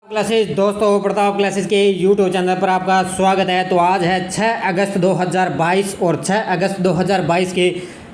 Classes दोस्तों, Pratap classes के YouTube channel पर आपका स्वागत है। तो आज है 6 अगस्त 2022 और 6 अगस्त 2022 के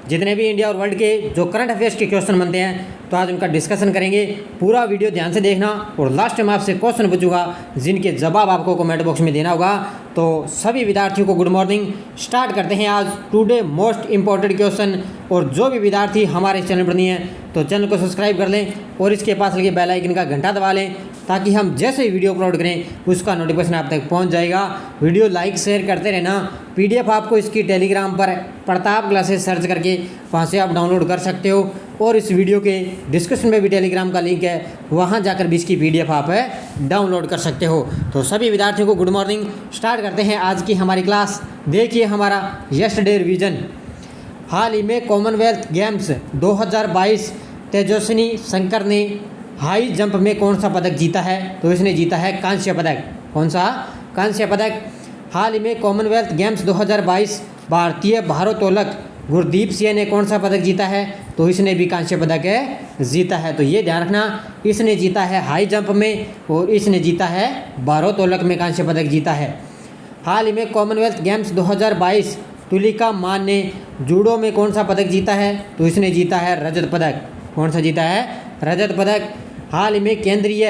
जितने भी इंडिया और वर्ल्ड के जो करंट अफेयर्स के क्वेश्चन बनते हैं तो आज उनका डिस्कशन करेंगे। पूरा वीडियो ध्यान से देखना और लास्ट में आपसे क्वेश्चन पूछूंगा जिनके जवाब आपको कमेंट बॉक्स में देना होगा। तो सभी विद्यार्थियों को गुड मॉर्निंग। स्टार्ट करते हैं आज टुडे मोस्ट इंपॉर्टेंट क्वेश्चन। और जो भी विद्यार्थी हमारे इस चैनल पर नहीं है तो चैनल को सब्सक्राइब कर लें और इसके पास लगे बेल आइकन का घंटा दबा लें ताकि हम जैसे ही वीडियो अपलोड करें उसका नोटिफिकेशन आप तक पहुंच जाएगा। वीडियो लाइक शेयर करते रहना। पीडीएफ आपको इसकी टेलीग्राम पर प्रताप क्लासेस सर्च करके वहां से आप डाउनलोड कर सकते हो और इस वीडियो के डिस्क्रिप्शन में भी टेलीग्राम का लिंक है, वहां जाकर भी इसकी पीडीएफ आप डाउनलोड कर सकते हो। तो सभी विद्यार्थियों को गुड मॉर्निंग। स्टार्ट करते हैं आज की हमारी क्लास। देखिए हमारा यस्टरडे रिवीजन। हाल ही में कॉमनवेल्थ गेम्स 2022 तेजस्विनी शंकर ने हाई जंप में कौन सा पदक जीता है? तो इसने जीता है कांस्य पदक। कौन सा? कांस्य पदक। हाल ही में कॉमनवेल्थ गेम्स 2022 भारतीय भारोत्तोलक गुरदीप सिंह ने कौन सा पदक जीता है? तो इसने भी कांस्य पदक जीता है। तो ये ध्यान रखना, इसने जीता है हाई जंप में और इसने जीता है भारोत्तोलक में कांस्य पदक जीता है। हाल ही में कॉमनवेल्थ गेम्स 2022 तुलिका मान ने जूडो में कौन सा पदक जीता है? तो इसने जीता है रजत पदक। कौन सा जीता है? रजत पदक। हाल ही में केंद्रीय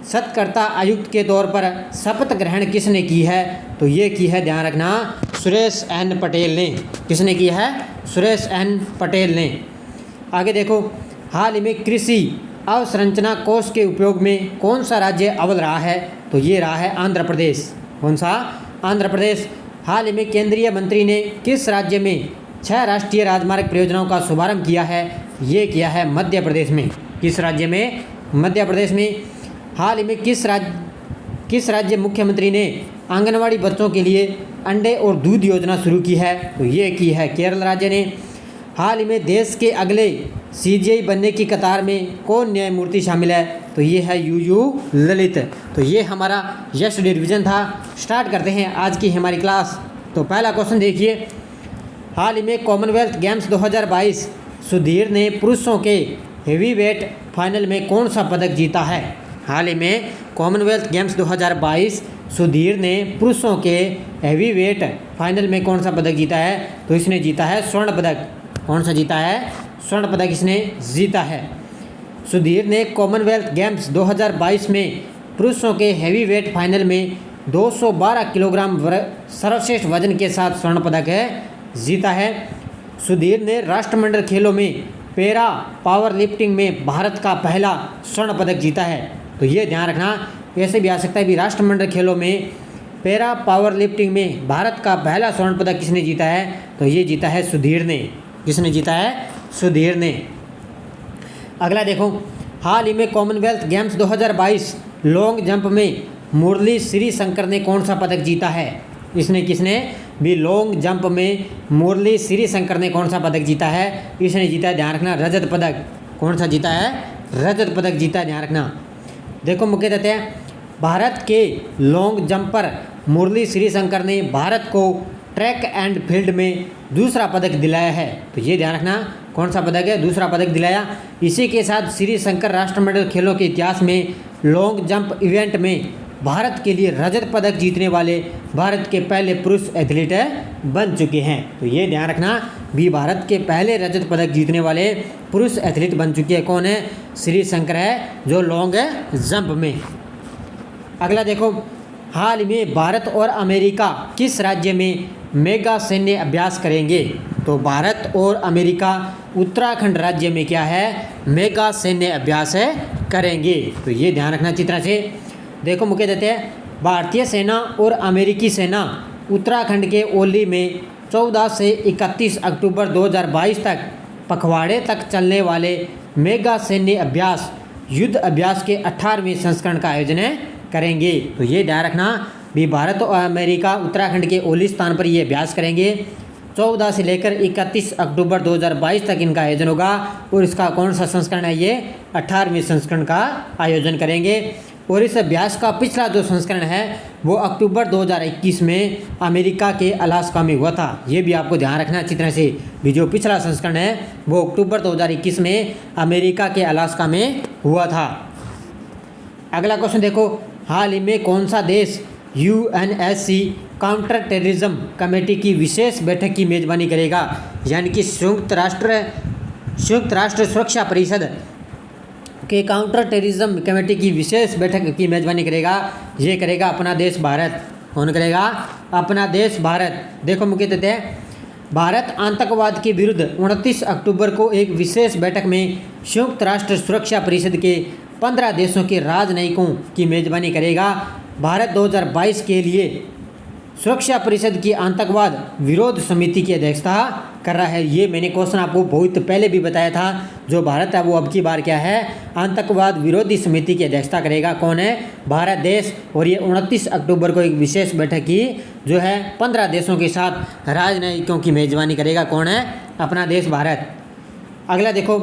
सत्कर्ता आयुक्त के तौर पर शपथ ग्रहण किसने की है? तो ये की है, ध्यान रखना, सुरेश एन पटेल ने। किसने की है? सुरेश एन पटेल ने। आगे देखो, हाल ही में कृषि अवसंरचना कोष के उपयोग में कौन सा राज्य अव्वल रहा है? तो ये रहा है आंध्र प्रदेश। कौन सा? आंध्र प्रदेश। हाल ही में केंद्रीय मंत्री ने किस राज्य में 6 राष्ट्रीय राजमार्ग परियोजनाओं का शुभारंभ किया है? ये किया है मध्य प्रदेश में। किस राज्य में? मध्य प्रदेश में। हाल ही में किस राज्य मुख्यमंत्री ने आंगनवाड़ी बच्चों के लिए अंडे और दूध योजना शुरू की है? तो ये की है केरल राज्य ने। हाल ही में देश के अगले सीजेआई बनने की कतार में कौन न्यायमूर्ति शामिल है? तो ये है यूयू ललित। तो ये हमारा यस्टरडे रिवीजन था। स्टार्ट करते हैं आज की हमारी क्लास। तो पहला क्वेश्चन देखिए, हाल ही में कॉमनवेल्थ गेम्स 2022 सुधीर ने पुरुषों के हेवीवेट फाइनल में कौन सा पदक जीता है? हाल ही में कॉमनवेल्थ गेम्स 2022 सुधीर ने पुरुषों के हेवीवेट फाइनल में कौन सा पदक जीता है? तो इसने जीता है स्वर्ण पदक। कौन सा जीता है? स्वर्ण पदक इसने जीता है। सुधीर ने कॉमनवेल्थ गेम्स 2022 में पुरुषों के हेवीवेट फाइनल में 212 किलोग्राम सर्वश्रेष्ठ वजन के साथ स्वर्ण पदक जीता है। सुधीर ने राष्ट्रमंडल खेलों में पैरा पावर लिफ्टिंग में भारत का पहला स्वर्ण पदक जीता है। तो ये ध्यान रखना, ऐसे भी आ सकता है भी राष्ट्रमंडल खेलों में पैरा पावर लिफ्टिंग में भारत का पहला स्वर्ण पदक किसने जीता है? तो ये जीता है सुधीर ने। किसने जीता है? सुधीर ने। अगला देखो, हाल ही में कॉमनवेल्थ गेम्स 2022 लॉन्ग जंप में मुरली श्रीशंकर ने कौन सा पदक जीता है? इसने किसने भी लॉन्ग जंप में मुरली श्रीशंकर ने कौन सा पदक जीता है? इसने जीता है, ध्यान रखना, रजत पदक। कौन सा जीता है? रजत पदक जीता है, ध्यान रखना। देखो मुख्य तथ्य, भारत के लॉन्ग जंप पर मुरली श्रीशंकर ने भारत को ट्रैक एंड फील्ड में दूसरा पदक दिलाया है। तो ये ध्यान रखना, कौन सा पदक है? दूसरा पदक दिलाया। इसी के साथ श्रीशंकर राष्ट्रमंडल खेलों के इतिहास में लॉन्ग जंप इवेंट में भारत के लिए रजत पदक जीतने वाले भारत के पहले पुरुष एथलीट बन चुके हैं। तो ये ध्यान रखना भी, भारत के पहले रजत पदक जीतने वाले पुरुष एथलीट बन चुके हैं। कौन है? श्रीशंकर है, जो लॉन्ग जंप में। अगला देखो, हाल ही में भारत और अमेरिका किस राज्य में मेगा सैन्य अभ्यास करेंगे? तो भारत और अमेरिका उत्तराखंड राज्य में क्या है? मेगा सैन्य अभ्यास करेंगे। तो ये ध्यान रखना अच्छी तरह से। देखो मुख्य तथ्य, भारतीय सेना और अमेरिकी सेना उत्तराखंड के ओली में 14 से 31 अक्टूबर 2022 तक पखवाड़े तक चलने वाले मेगा सैन्य अभ्यास युद्ध अभ्यास के 18वें संस्करण का आयोजन करेंगे। तो ये ध्यान रखना भी, भारत और अमेरिका उत्तराखंड के ओली स्थान पर ये अभ्यास करेंगे। 14 से लेकर 31 अक्टूबर 2022 तक इनका आयोजन होगा और इसका कौन सा संस्करण है? ये 18वें संस्करण का आयोजन करेंगे। और इस अभ्यास का पिछला जो संस्करण है वो अक्टूबर 2021 में अमेरिका के अलास्का में हुआ था। ये भी आपको ध्यान रखना अच्छी तरह से भी, जो पिछला संस्करण है वो अक्टूबर 2021 में अमेरिका के अलास्का में हुआ था। अगला क्वेश्चन देखो, हाल ही में कौन सा देश यूएनएससी काउंटर टेररिज्म कमेटी की विशेष बैठक की मेज़बानी करेगा, यानी कि संयुक्त राष्ट्र सुरक्षा परिषद के काउंटर टेररिज्म कमेटी की विशेष बैठक की मेज़बानी करेगा? ये करेगा अपना देश भारत। कौन करेगा? अपना देश भारत। देखो मुख्य तथ्य, भारत आतंकवाद के विरुद्ध 29 अक्टूबर को एक विशेष बैठक में संयुक्त राष्ट्र सुरक्षा परिषद के 15 देशों के राजनयिकों की मेज़बानी करेगा। भारत 2022 के लिए सुरक्षा परिषद की आतंकवाद विरोध समिति की अध्यक्षता कर रहा है। ये मैंने क्वेश्चन आपको बहुत पहले भी बताया था। जो भारत है वो अब की बार क्या है? आतंकवाद विरोधी समिति की अध्यक्षता करेगा। कौन है? भारत देश। और ये 29 अक्टूबर को एक विशेष बैठक की जो है 15 देशों के साथ राजनयिकों की मेज़बानी करेगा। कौन है? अपना देश भारत। अगला देखो,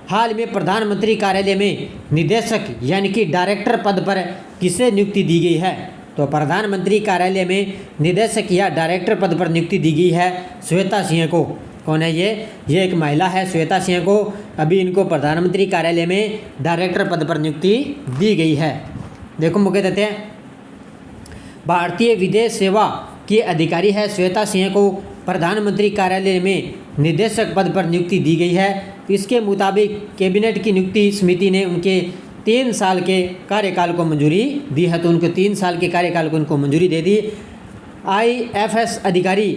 हाल में प्रधानमंत्री कार्यालय में निदेशक यानी कि डायरेक्टर पद पर किसे नियुक्ति दी गई है? तो प्रधानमंत्री कार्यालय में निदेशक या डायरेक्टर पद पर नियुक्ति दी गई है श्वेता सिंह को। कौन है ये एक महिला है, श्वेता सिंह को। अभी इनको प्रधानमंत्री कार्यालय में डायरेक्टर पद पर नियुक्ति दी गई है। देखो मुख्य तथ्य, भारतीय विदेश सेवा की अधिकारी है श्वेता सिंह को प्रधानमंत्री कार्यालय में निदेशक पद पर नियुक्ति दी गई है। इसके मुताबिक कैबिनेट की नियुक्ति समिति ने उनके 3 साल के कार्यकाल को मंजूरी दी है। तो उनको 3 साल के कार्यकाल को उनको मंजूरी दे दी। आईएफएस अधिकारी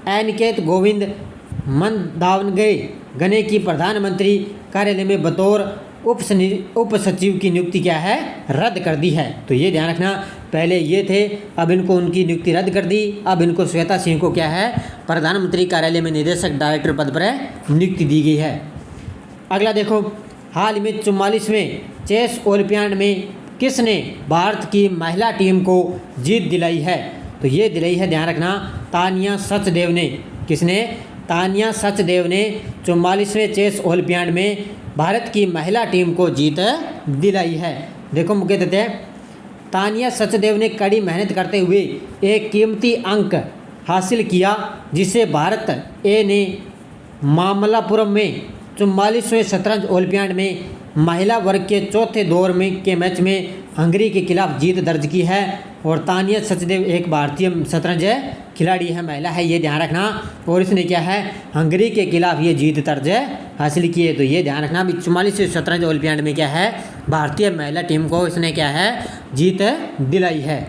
अनिकेत गोविंद मंदावनगे गने की प्रधानमंत्री कार्यालय में बतौर उप सचिव की नियुक्ति क्या है? रद्द कर दी है। तो ये ध्यान रखना, पहले ये थे, अब इनको उनकी नियुक्ति रद्द कर दी। अब इनको श्वेता सिंह को क्या है? प्रधानमंत्री कार्यालय में निदेशक डायरेक्टर पद पर नियुक्ति दी गई है। अगला देखो, हाल में 44वें चेस ओलंपियाड में किसने भारत की महिला टीम को जीत दिलाई है? तो ये दिलाई है, ध्यान रखना, तानिया सचदेव ने। किसने? तानिया सचदेव ने 44वें चेस ओलंपियाड में भारत की महिला टीम को जीत दिलाई है। देखो मुख्य तथ्य, तानिया सचदेव ने कड़ी मेहनत करते हुए एक कीमती अंक हासिल किया, जिसे भारत ए ने मामल्लापुरम में 44वें शतरंज ओलंपियाड में महिला वर्ग के चौथे दौर में के मैच में हंगरी के खिलाफ जीत दर्ज की है। और तानिया सचदेव एक भारतीय शतरंज खिलाड़ी है, महिला है, ये ध्यान रखना। और इसने क्या है? हंगरी के खिलाफ ये जीत दर्ज हासिल की है। तो ये ध्यान रखना, 44वें शतरंज ओलंपियाड में क्या है? भारतीय महिला टीम को इसने क्या है? जीत दिलाई है।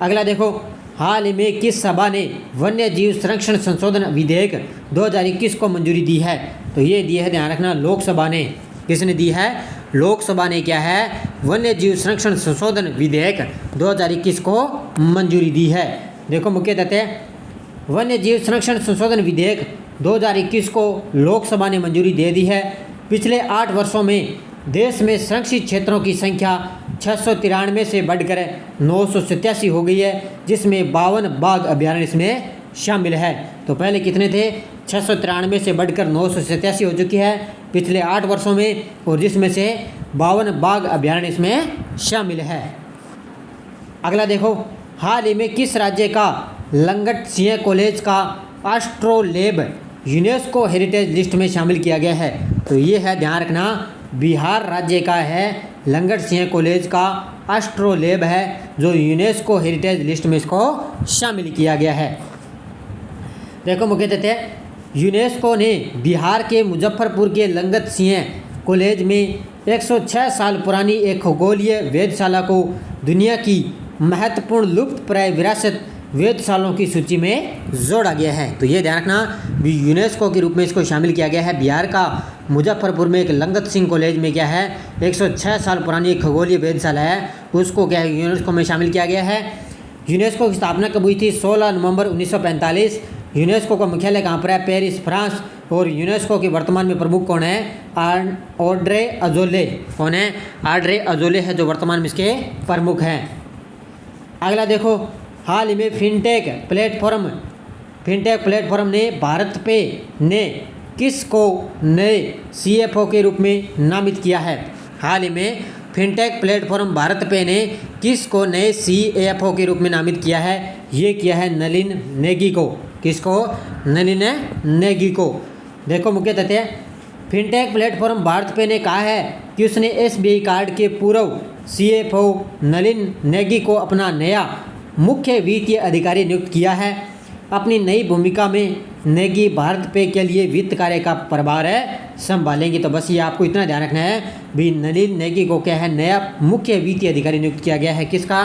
अगला देखो, हाल ही में किस सभा ने वन्य जीव संरक्षण संशोधन विधेयक 2021 को मंजूरी दी है? तो ये दी है, ध्यान रखना, लोकसभा ने। किसने दी है? लोकसभा ने क्या है? वन्य जीव संरक्षण संशोधन विधेयक 2021 को मंजूरी दी है। देखो मुख्य तथ्य, वन्य जीव संरक्षण संशोधन विधेयक 2021 को लोकसभा ने मंजूरी दे दी है। पिछले 8 वर्षों में देश में संरक्षित क्षेत्रों की संख्या 693 से बढ़कर 987 हो गई है, जिसमें 52 बाघ अभ्यारण्य इसमें शामिल है। तो पहले कितने थे? 693 से बढ़कर 987 हो चुकी है पिछले 8 वर्षों में, और जिसमें से 52 बाघ अभ्यारण्य इसमें शामिल है। अगला देखो, हाल ही में किस राज्य का लंगट सिंह कॉलेज का एस्ट्रोलेब यूनेस्को हेरिटेज लिस्ट में शामिल किया गया है? तो ये है, ध्यान रखना, बिहार राज्य का है लंगट सिंह कॉलेज का एस्ट्रोलेब है, जो यूनेस्को हेरिटेज लिस्ट में इसको शामिल किया गया है। देखो मुख्य तथ्य, यूनेस्को ने बिहार के मुजफ्फरपुर के लंगट सिंह कॉलेज में 106 साल पुरानी एक खगोलीय वेधशाला को दुनिया की महत्वपूर्ण लुप्तप्राय विरासत वेधशालाओं की सूची में जोड़ा गया है। तो ये ध्यान रखना, यूनेस्को के रूप में इसको शामिल किया गया है। बिहार का मुजफ्फरपुर में एक लंगट सिंह कॉलेज में क्या है? 106 साल पुरानी एक खगोलीय वेधशाला है, उसको क्या है? यूनेस्को में शामिल किया गया है। यूनेस्को की स्थापना कब हुई थी? 16 नवंबर 1945। यूनेस्को का मुख्यालय कहाँ पर है? Paris, France. और यूनेस्को के वर्तमान में प्रमुख कौन है? Audrey Azoulay. कौन है? ऑड्रे अजोले है जो वर्तमान में इसके प्रमुख हैं। अगला देखो, हाल ही में फिनटेक प्लेटफॉर्म ने भारत पे ने किसको नए CFO के रूप में नामित किया है? हाल ही में फिनटेक प्लेटफॉर्म भारत पे ने किसको नए CFO के रूप में नामित किया है? ये किया है नलिन नेगी को। किसको? नलिन नेगी को। देखो मुख्य तथ्य, फिनटेक प्लेटफॉर्म भारत पे ने कहा है कि उसने SBI कार्ड के पूर्व CFO नलिन नेगी को अपना नया मुख्य वित्तीय अधिकारी नियुक्त किया है। अपनी नई भूमिका में नेगी भारत पे के लिए वित्त कार्य का प्रभार संभालेंगे। तो बस ये आपको इतना ध्यान रखना है भी नलिन नेगी को क्या है नया मुख्य वित्तीय अधिकारी नियुक्त किया गया है। किसका?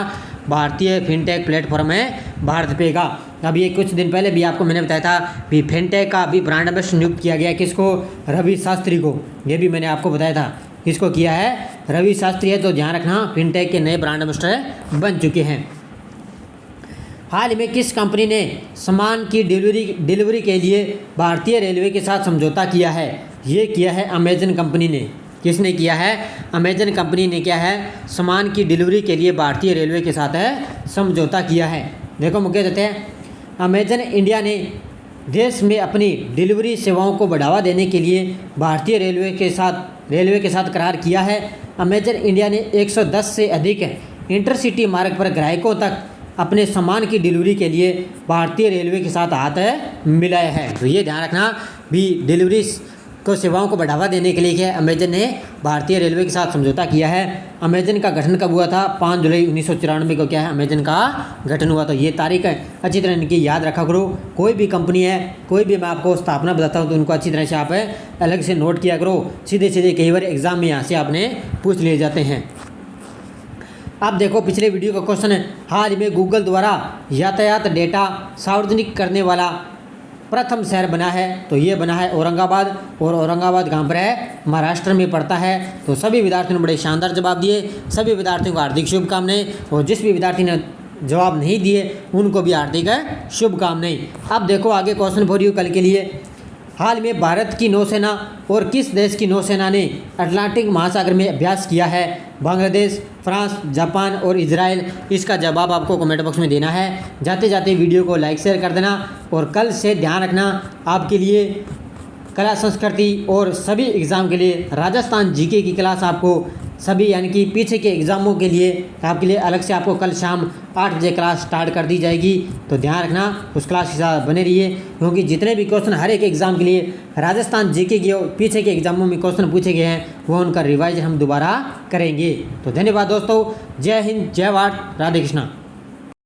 भारतीय फिनटेक प्लेटफॉर्म है भारत पे का। अब ये कुछ दिन पहले भी आपको मैंने बताया था भी फिनटेक का भी ब्रांड एम्बेसडर नियुक्त किया गया। किसको? रवि शास्त्री को। ये भी मैंने आपको बताया था किसको किया है, रवि शास्त्री है। तो ध्यान रखना फिनटेक के नए ब्रांड एम्बेसडर बन चुके हैं। हाल ही में किस कंपनी ने सामान की डिलीवरी के लिए भारतीय रेलवे के साथ समझौता किया है? ये किया है अमेजन कंपनी ने। किसने किया है? अमेजन कंपनी ने क्या है सामान की डिलीवरी के लिए भारतीय रेलवे के साथ समझौता किया है। देखो मुझे देते हैं, अमेजन इंडिया ने देश में अपनी डिलीवरी सेवाओं को बढ़ावा देने के लिए भारतीय रेलवे के साथ करार किया है। अमेजन इंडिया ने 110 से अधिक इंटरसिटी मार्ग पर ग्राहकों तक अपने सामान की डिलीवरी के लिए भारतीय रेलवे के साथ हाथ मिलाया है। तो ये ध्यान रखना भी डिलीवरी को सेवाओं को बढ़ावा देने के लिए क्या है अमेजन ने भारतीय रेलवे के साथ समझौता किया है। अमेजन का गठन कब हुआ था? 5 जुलाई 1994 को क्या है अमेजन का गठन हुआ। तो ये तारीख अच्छी तरह इनकी याद रखा करो। कोई भी कंपनी है, कोई भी मैं आपको स्थापना बताता हूँ तो उनको अच्छी तरह से आप अलग से नोट किया करो। सीधे सीधे कई बार एग्जाम में यहाँ से आपने पूछ लिए जाते हैं। अब देखो पिछले वीडियो का क्वेश्चन है, हाल ही में गूगल द्वारा यातायात डेटा सार्वजनिक करने वाला प्रथम शहर बना है। तो ये बना है औरंगाबाद। और औरंगाबाद कहाँ पर है? महाराष्ट्र में पड़ता है। तो सभी विद्यार्थियों ने बड़े शानदार जवाब दिए। सभी विद्यार्थियों को हार्दिक शुभकामनाएं। और जिस भी विद्यार्थी ने जवाब नहीं दिए उनको भी हार्दिक शुभकामनाएं। अब देखो आगे क्वेश्चन फॉर यू कल के लिए, हाल में भारत की नौसेना और किस देश की नौसेना ने अटलांटिक महासागर में अभ्यास किया है? बांग्लादेश, फ्रांस, जापान और इजराइल। इसका जवाब आपको कमेंट बॉक्स में देना है। जाते जाते वीडियो को लाइक शेयर कर देना। और कल से ध्यान रखना आपके लिए कला संस्कृति और सभी एग्ज़ाम के लिए राजस्थान जीके की क्लास आपको सभी यानी कि पीछे के एग्ज़ामों के लिए आपके लिए अलग से आपको कल शाम 8 बजे क्लास स्टार्ट कर दी जाएगी। तो ध्यान रखना उस क्लास के साथ बने रहिए, क्योंकि जितने भी क्वेश्चन हर एक एग्ज़ाम के लिए राजस्थान जीके के पीछे के एग्ज़ामों में क्वेश्चन पूछे गए हैं वो उनका रिवाइज हम दोबारा करेंगे। तो धन्यवाद दोस्तों। जय हिंद, जय भारत, राधे कृष्णा।